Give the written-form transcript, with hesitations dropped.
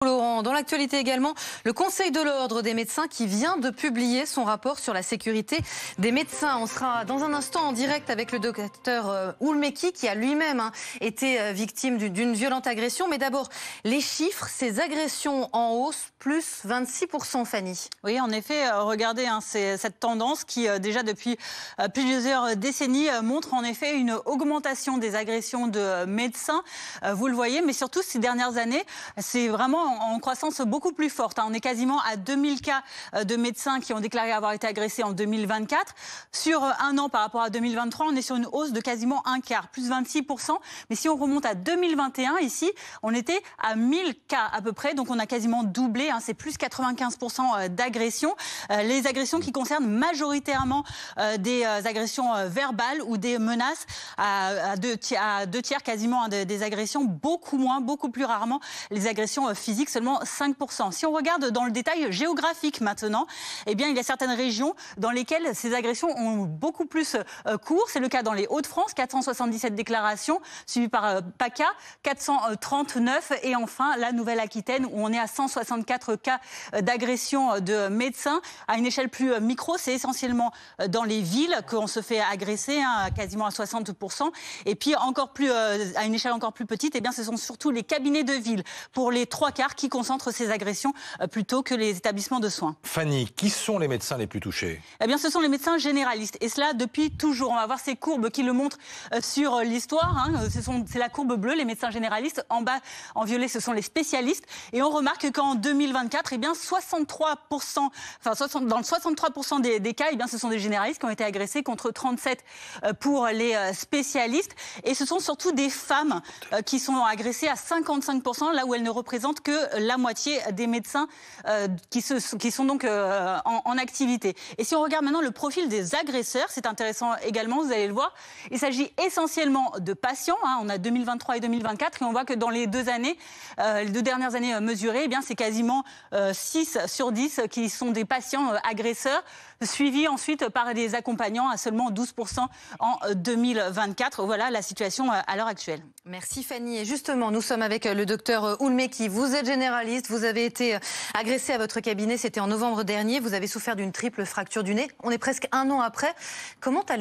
Laurent, dans l'actualité également, le Conseil de l'Ordre des médecins qui vient de publier son rapport sur la sécurité des médecins. On sera dans un instant en direct avec le docteur Oulmeki qui a lui-même été victime d'une violente agression. Mais d'abord, les chiffres, ces agressions en hausse, plus 26%, Fanny. Oui, en effet, regardez cette tendance qui déjà depuis plusieurs décennies montre en effet une augmentation des agressions de médecins. Vous le voyez, mais surtout ces dernières années, c'est vraiment en croissance beaucoup plus forte. On est quasiment à 2000 cas de médecins qui ont déclaré avoir été agressés en 2024. Sur un an par rapport à 2023, on est sur une hausse de quasiment un quart, plus 26%. Mais si on remonte à 2021, ici, on était à 1000 cas à peu près. Donc on a quasiment doublé, c'est plus 95% d'agressions. Les agressions qui concernent majoritairement des agressions verbales ou des menaces à deux tiers quasiment des agressions, beaucoup plus rarement les agressions physiques, seulement 5%. Si on regarde dans le détail géographique maintenant, eh bien, il y a certaines régions dans lesquelles ces agressions ont beaucoup plus cours. C'est le cas dans les Hauts-de-France, 477 déclarations, suivi par PACA, 439. Et enfin, la Nouvelle-Aquitaine, où on est à 164 cas d'agression de médecins. À une échelle plus micro, c'est essentiellement dans les villes qu'on se fait agresser, quasiment à 60%. Et puis, à une échelle encore plus petite, eh bien, ce sont surtout les cabinets de ville, pour les 3/4, qui concentrent ces agressions plutôt que les établissements de soins. Fanny, qui sont les médecins les plus touchés? Eh bien, ce sont les médecins généralistes. Et cela depuis toujours. On va voir ces courbes qui le montrent sur l'histoire. C'est la courbe bleue, les médecins généralistes. En bas, en violet, ce sont les spécialistes. Et on remarque qu'en 2024, eh bien, 63%, dans le 63% des cas, eh bien, ce sont des généralistes qui ont été agressés contre 37 pour les spécialistes. Et ce sont surtout des femmes qui sont agressées à 55%, là où elles ne représentent que la moitié des médecins qui sont donc en activité. Et si on regarde maintenant le profil des agresseurs, c'est intéressant également, vous allez le voir. Il s'agit essentiellement de patients. On a 2023 et 2024 et on voit que dans les deux dernières années mesurées, eh bien, c'est quasiment 6 sur 10 qui sont des patients agresseurs, suivis ensuite par des accompagnants à seulement 12% en 2024. Voilà la situation à l'heure actuelle. Merci Fanny. Et justement, nous sommes avec le docteur Oulmeki. Vous êtes généraliste, vous avez été agressé à votre cabinet, c'était en novembre dernier. Vous avez souffert d'une triple fracture du nez. On est presque un an après. Comment allez